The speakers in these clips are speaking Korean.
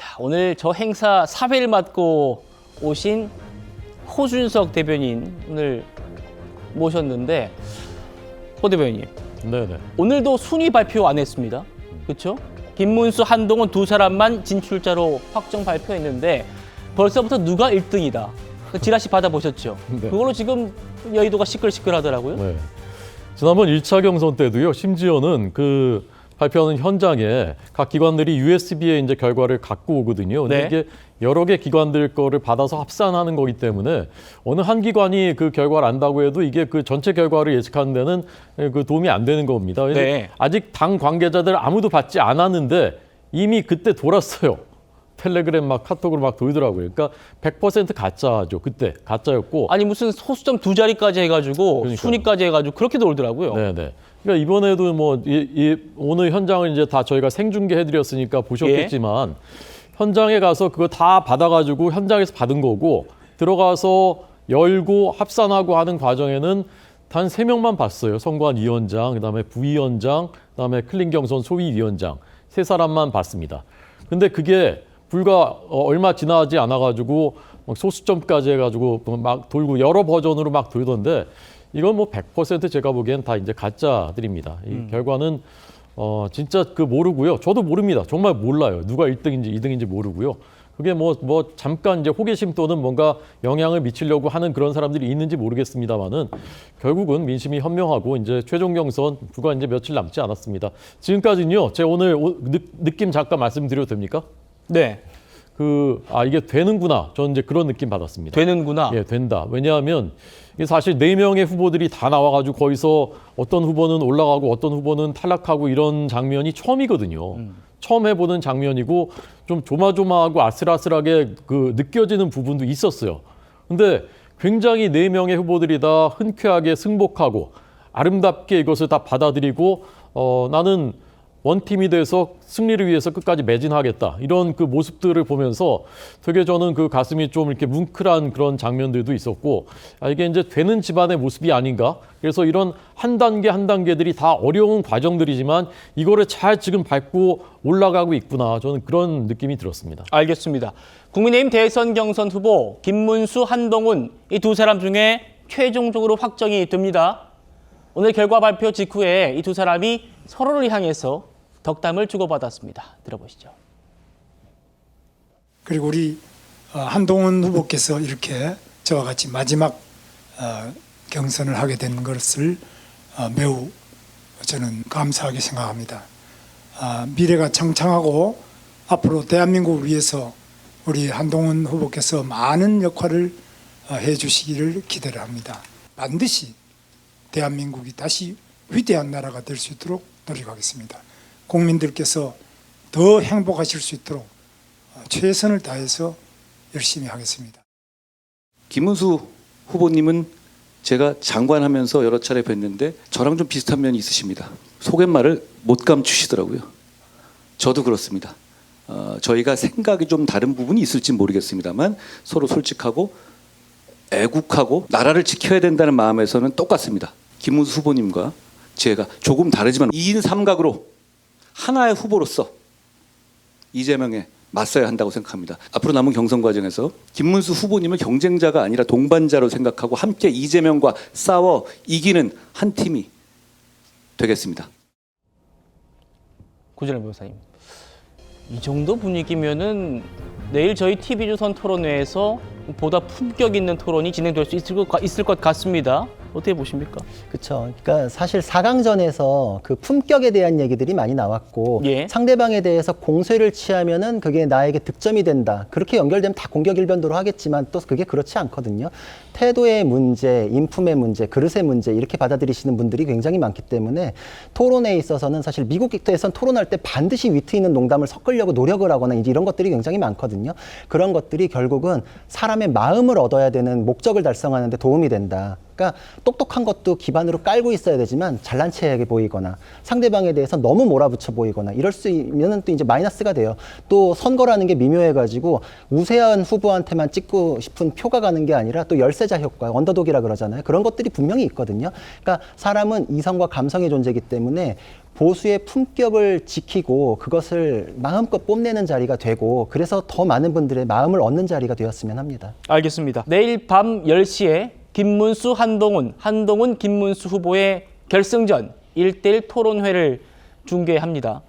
자, 오늘 저 행사 사회를 맡고 오신 호준석 대변인 오늘 모셨는데, 호 대변인, 네네. 오늘도 순위 발표 안 했습니다. 그렇죠? 김문수, 한동훈 두 사람만 진출자로 확정 발표했는데 벌써부터 누가 1등이다. 지라시 받아보셨죠? 네. 그걸로 지금 여의도가 시끌시끌하더라고요. 네. 지난번 1차 경선 때도요. 심지어는 그 발표하는 현장에 각 기관들이 USB에 이제 결과를 갖고 오거든요. 근데 네. 이게 여러 개 기관들 거를 받아서 합산하는 거기 때문에 어느 한 기관이 그 결과를 안다고 해도 이게 그 전체 결과를 예측하는 데는 그 도움이 안 되는 겁니다. 네. 아직 당 관계자들 아무도 받지 않았는데 이미 그때 돌았어요. 텔레그램 막 카톡으로 막 돌더라고요. 그러니까 100% 가짜죠. 그때 가짜였고. 아니 무슨 소수점 두 자리까지 해가지고 그러니까요. 순위까지 해가지고 그렇게 돌더라고요. 네네. 그러니까 이번에도 뭐 오늘 현장을 이제 다 저희가 생중계해드렸으니까 보셨겠지만 현장에 가서 그거 다 받아가지고 현장에서 받은 거고 들어가서 열고 합산하고 하는 과정에는 단 3명만 봤어요. 선관위원장, 그다음에 부위원장, 그다음에 클린경선 소위위원장 3사람만 봤습니다. 근데 그게 불과 얼마 지나지 않아가지고 막 소수점까지 해가지고 막 돌고 여러 버전으로 막 돌던데 이건 뭐 100% 제가 보기엔 다 이제 가짜들입니다. 이 결과는 진짜 그 모르고요. 저도 모릅니다. 정말 몰라요. 누가 1등인지 2등인지 모르고요. 그게 뭐 잠깐 이제 호기심 또는 뭔가 영향을 미치려고 하는 그런 사람들이 있는지 모르겠습니다만은 결국은 민심이 현명하고 이제 최종 경선 불과 이제 며칠 남지 않았습니다. 지금까지는요. 제가 오늘 느낌 잠깐 말씀드려도 됩니까? 네. 이게 되는구나. 저는 이제 그런 느낌 받았습니다. 되는구나. 예, 된다. 왜냐하면 이게 사실 4명의 후보들이 다 나와가지고 거기서 어떤 후보는 올라가고 어떤 후보는 탈락하고 이런 장면이 처음이거든요. 처음 해보는 장면이고 좀 조마조마하고 아슬아슬하게 그 느껴지는 부분도 있었어요. 근데 굉장히 4명의 후보들이 다 흔쾌하게 승복하고 아름답게 이것을 다 받아들이고 나는 원팀이 돼서 승리를 위해서 끝까지 매진하겠다. 이런 그 모습들을 보면서 되게 저는 그 가슴이 좀 이렇게 뭉클한 그런 장면들도 있었고, 이게 이제 되는 집안의 모습이 아닌가. 그래서 이런 한 단계 한 단계들이 다 어려운 과정들이지만 이거를 잘 지금 밟고 올라가고 있구나. 저는 그런 느낌이 들었습니다. 알겠습니다. 국민의힘 대선 경선 후보 김문수, 한동훈 이 두 사람 중에 최종적으로 확정이 됩니다. 오늘 결과 발표 직후에 이 두 사람이 서로를 향해서 덕담을 주고받았습니다. 들어보시죠. 그리고 우리 한동훈 후보께서 이렇게 저와 같이 마지막 경선을 하게 된 것을 매우 저는 감사하게 생각합니다. 미래가 창창하고 앞으로 대한민국을 위해서 우리 한동훈 후보께서 많은 역할을 해주시기를 기대를 합니다. 반드시 대한민국이 다시 위대한 나라가 될 수 있도록 노력하겠습니다. 국민들께서 더 행복하실 수 있도록 최선을 다해서 열심히 하겠습니다. 김문수 후보님은 제가 장관하면서 여러 차례 뵀는데 저랑 좀 비슷한 면이 있으십니다. 속갯말을 못 감추시더라고요. 저도 그렇습니다. 저희가 생각이 좀 다른 부분이 있을지 모르겠습니다만 서로 솔직하고 애국하고 나라를 지켜야 된다는 마음에서는 똑같습니다. 김문수 후보님과 제가 조금 다르지만 2인 3각으로 하나의 후보로서 이재명에 맞서야 한다고 생각합니다. 앞으로 남은 경선 과정에서 김문수 후보님을 경쟁자가 아니라 동반자로 생각하고 함께 이재명과 싸워 이기는 한 팀이 되겠습니다. 구준환 변호사님, 이 정도 분위기면은 내일 저희 TV조선 토론회에서 보다 품격 있는 토론이 진행될 수 있을 것 같습니다. 어떻게 보십니까? 그렇죠. 그러니까 사실 4강전에서 그 품격에 대한 얘기들이 많이 나왔고 예. 상대방에 대해서 공세를 취하면은 그게 나에게 득점이 된다. 그렇게 연결되면 다 공격 일변도로 하겠지만 또 그게 그렇지 않거든요. 태도의 문제, 인품의 문제, 그릇의 문제 이렇게 받아들이시는 분들이 굉장히 많기 때문에 토론에 있어서는 사실 미국에선 토론할 때 반드시 위트 있는 농담을 섞으려고 노력을 하거나 이제 이런 것들이 굉장히 많거든요. 그런 것들이 결국은 사람의 마음을 얻어야 되는 목적을 달성하는 데 도움이 된다. 그러니까 똑똑한 것도 기반으로 깔고 있어야 되지만 잘난 체하게 보이거나 상대방에 대해서 너무 몰아붙여 보이거나 이럴 수 있으면 또 이제 마이너스가 돼요. 또 선거라는 게 미묘해가지고 우세한 후보한테만 찍고 싶은 표가 가는 게 아니라 또 열세자 효과, 언더독이라 그러잖아요. 그런 것들이 분명히 있거든요. 그러니까 사람은 이성과 감성의 존재이기 때문에 보수의 품격을 지키고 그것을 마음껏 뽐내는 자리가 되고 그래서 더 많은 분들의 마음을 얻는 자리가 되었으면 합니다. 알겠습니다. 내일 밤 10시에 김문수, 한동훈, 김문수 후보의 결승전 1대1 토론회를 중계합니다.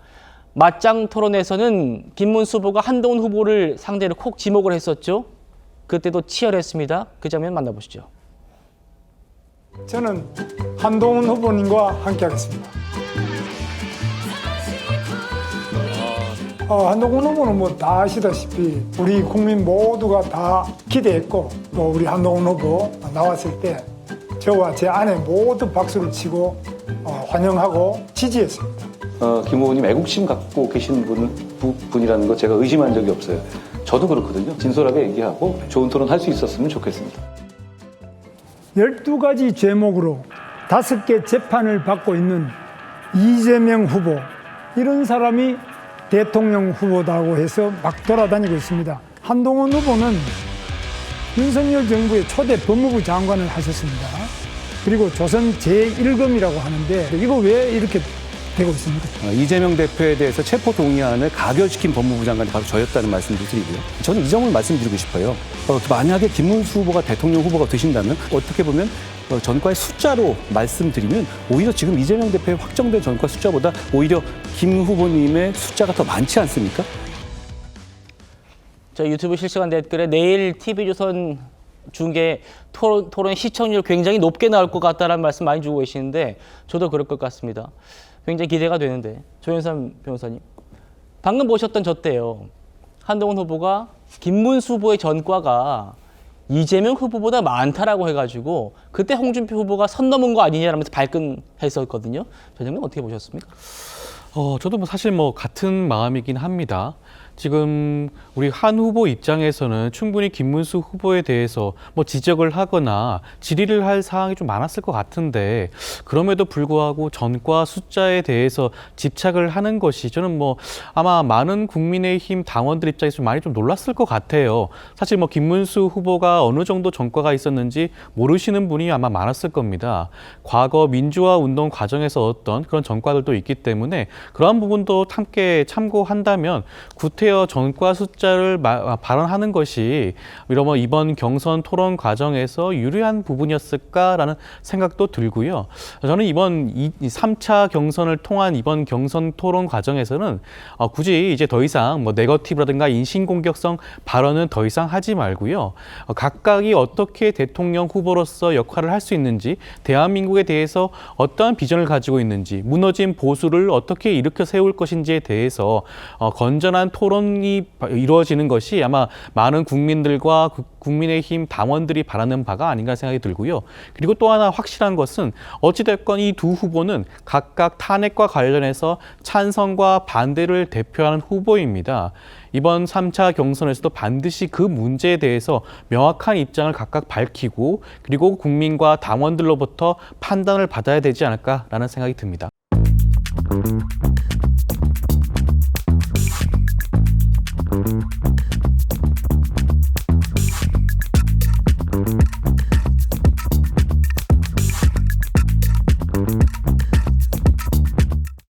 맞짱 토론에서는 김문수 후보가 한동훈 후보를 상대로 콕 지목을 했었죠. 그때도 치열했습니다. 그 장면 만나보시죠. 저는 한동훈 후보님과 함께하겠습니다. 한동훈 후보는 뭐 다 아시다시피 우리 국민 모두가 다 기대했고 또 우리 한동훈 후보 나왔을 때 저와 제 아내 모두 박수를 치고 환영하고 지지했습니다. 김 후보님 애국심 갖고 계신 분이라는 거 제가 의심한 적이 없어요. 저도 그렇거든요. 진솔하게 얘기하고 좋은 토론 할 수 있었으면 좋겠습니다. 12가지 제목으로 5개 재판을 받고 있는 이재명 후보, 이런 사람이 대통령 후보다고 해서 막 돌아다니고 있습니다. 한동훈 후보는 윤석열 정부의 초대 법무부 장관을 하셨습니다. 그리고 조선 제1검이라고 하는데 이거 왜 이렇게 되고 있습니까? 이재명 대표에 대해서 체포 동의안을 가결시킨 법무부 장관이 바로 저였다는 말씀도 드리고요. 저는 이 점을 말씀드리고 싶어요. 만약에 김문수 후보가 대통령 후보가 되신다면 어떻게 보면 전과의 숫자로 말씀드리면 오히려 지금 이재명 대표의 확정된 전과 숫자보다 오히려 김 후보님의 숫자가 더 많지 않습니까? 저 유튜브 실시간 댓글에 내일 TV조선 중계 토론 시청률 굉장히 높게 나올 것 같다는 말씀 많이 주고 계시는데 저도 그럴 것 같습니다. 굉장히 기대가 되는데 조현삼 변호사님, 방금 보셨던 저 때요. 한동훈 후보가 김문수 후보의 전과가 이재명 후보보다 많다라고 해가지고 그때 홍준표 후보가 선 넘은 거 아니냐라면서 발끈했었거든요. 저 장면 어떻게 보셨습니까? 저도 사실 같은 마음이긴 합니다. 지금 우리 한 후보 입장에서는 충분히 김문수 후보에 대해서 지적을 하거나 질의를 할 사항이 좀 많았을 것 같은데 그럼에도 불구하고 전과 숫자에 대해서 집착을 하는 것이 저는 아마 많은 국민의힘 당원들 입장에서 좀 많이 좀 놀랐을 것 같아요. 사실 김문수 후보가 어느 정도 전과가 있었는지 모르시는 분이 아마 많았을 겁니다. 과거 민주화 운동 과정에서 얻었던 그런 전과들도 있기 때문에 그러한 부분도 함께 참고한다면 구태여 전과 숫자를 발언하는 것이 이번 경선 토론 과정에서 유리한 부분이었을까라는 생각도 들고요. 저는 이번 3차 경선을 통한 이번 경선 토론 과정에서는 굳이 이제 더 이상 네거티브라든가 인신공격성 발언은 더 이상 하지 말고요. 각각이 어떻게 대통령 후보로서 역할을 할 수 있는지, 대한민국에 대해서 어떠한 비전을 가지고 있는지, 무너진 보수를 어떻게 일으켜 세울 것인지에 대해서 건전한 토론이 이루어지는 것이 아마 많은 국민들과 국민의힘 당원들이 바라는 바가 아닌가 생각이 들고요. 그리고 또 하나 확실한 것은 어찌됐건 이 두 후보는 각각 탄핵과 관련해서 찬성과 반대를 대표하는 후보입니다. 이번 3차 경선에서도 반드시 그 문제에 대해서 명확한 입장을 각각 밝히고 그리고 국민과 당원들로부터 판단을 받아야 되지 않을까라는 생각이 듭니다.